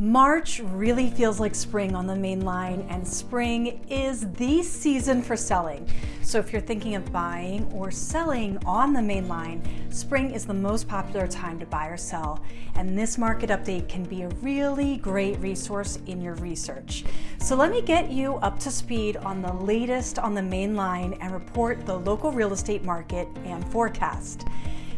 March really feels like spring on the main line, and spring is the season for selling. So if you're thinking of buying or selling on the main line, spring is the most popular time to buy or sell, and this market update can be a really great resource in your research. So let me get you up to speed on the latest on the main line and report the local real estate market and forecast.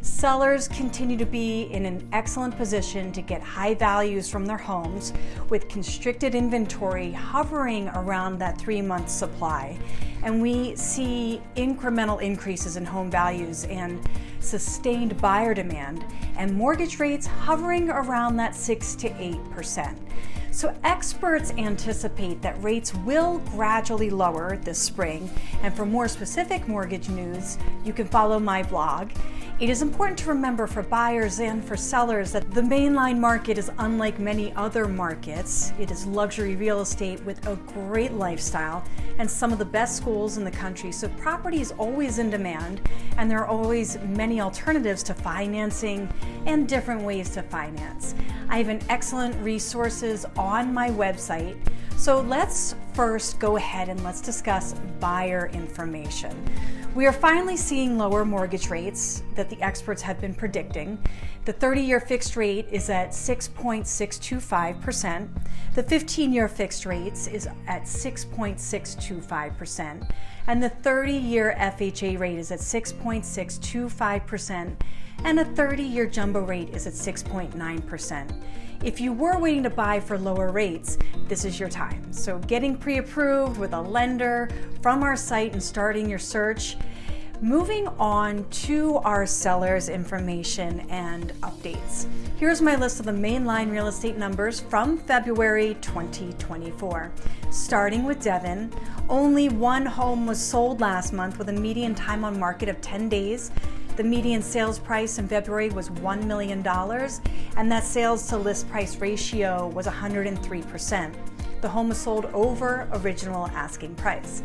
Sellers continue to be in an excellent position to get high values from their homes, with constricted inventory hovering around that 3-month supply. And we see incremental increases in home values and sustained buyer demand, and mortgage rates hovering around that 6 to 8%. So experts anticipate that rates will gradually lower this spring, and for more specific mortgage news, you can follow my blog. It is important to remember for buyers and for sellers that the mainline market is unlike many other markets. It is luxury real estate with a great lifestyle and some of the best schools in the country, so property is always in demand, and there are always many alternatives to financing and different ways to finance. I have an excellent resources on my website. So let's first go ahead and let's discuss buyer information. We are finally seeing lower mortgage rates that the experts have been predicting. The 30-year fixed rate is at 6.625%. The 15-year fixed rates is at 6.625%. And the 30-year FHA rate is at 6.625%. And a 30-year jumbo rate is at 6.9%. If you were waiting to buy for lower rates, this is your time. So getting pre-approved with a lender from our site and starting your search. Moving on to our sellers' information and updates. Here's my list of the mainline real estate numbers from February 2024. Starting with Devon, only one home was sold last month with a median time on market of 10 days. The median sales price in February was $1 million, and that sales to list price ratio was 103%. The home was sold over original asking price.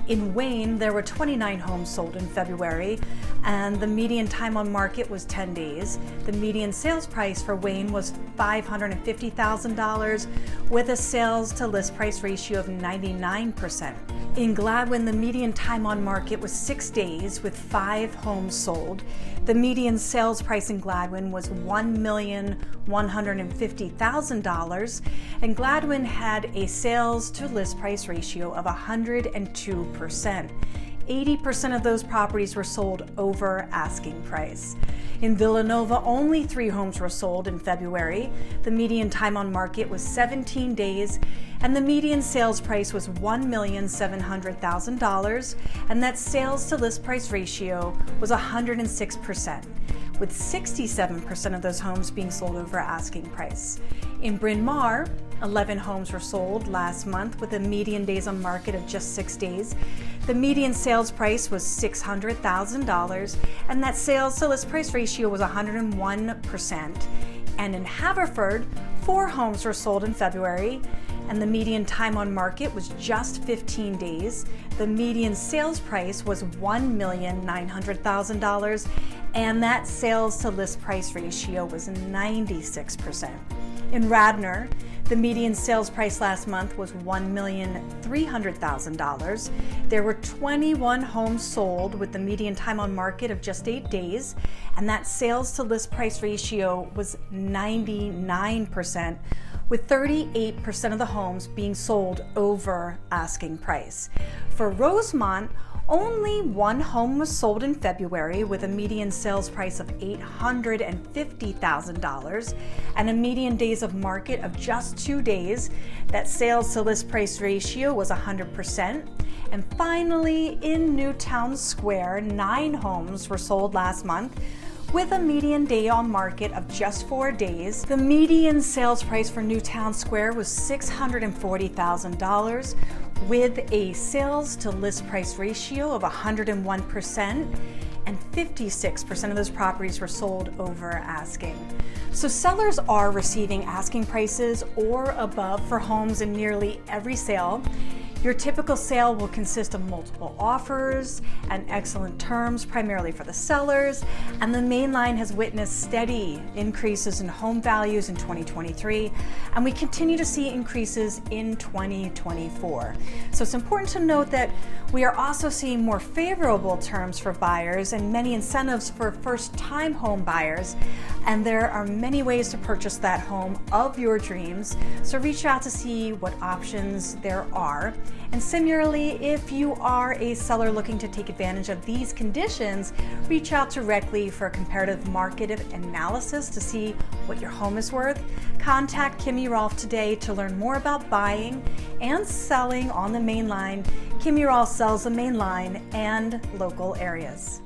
In Wayne, there were 29 homes sold in February, and the median time on market was 10 days. The median sales price for Wayne was $550,000 with a sales to list price ratio of 99%. In Gladwin, the median time on market was 6 days with 5 homes sold. The median sales price in Gladwin was $1,150,000, and Gladwin had a sales to list price ratio of 102%. 80% of those properties were sold over asking price. In Villanova, only 3 homes were sold in February. The median time on market was 17 days, and the median sales price was $1,700,000, and that sales to list price ratio was 106%, with 67% of those homes being sold over asking price. In Bryn Mawr, 11 homes were sold last month with a median days on market of just 6 days. The median sales price was $600,000, and that sales to list price ratio was 101%. And in Haverford, 4 homes were sold in February, and the median time on market was just 15 days. The median sales price was $1,900,000, and that sales to list price ratio was 96%. In Radnor, the median sales price last month was $1,300,000. There were 21 homes sold with the median time on market of just 8 days, and that sales to list price ratio was 99%, with 38% of the homes being sold over asking price. For Rosemont, only 1 home was sold in February with a median sales price of $850,000 and a median days of market of just 2 days. That sales to list price ratio was 100%. And finally, in Newtown Square, 9 homes were sold last month with a median day on market of just 4 days. The median sales price for Newtown Square was $640,000 with a sales to list price ratio of 101%, and 56% of those properties were sold over asking. So sellers are receiving asking prices or above for homes in nearly every sale. Your typical sale will consist of multiple offers and excellent terms, primarily for the sellers, and the main line has witnessed steady increases in home values in 2023, and we continue to see increases in 2024. So it's important to note that we are also seeing more favorable terms for buyers and many incentives for first-time home buyers, and there are many ways to purchase that home of your dreams, so reach out to see what options there are. And similarly, if you are a seller looking to take advantage of these conditions, reach out directly for a comparative market analysis to see what your home is worth. Contact Kimmy Rolph today to learn more about buying and selling on the main line. Kimmy Rolph sells the main line and local areas.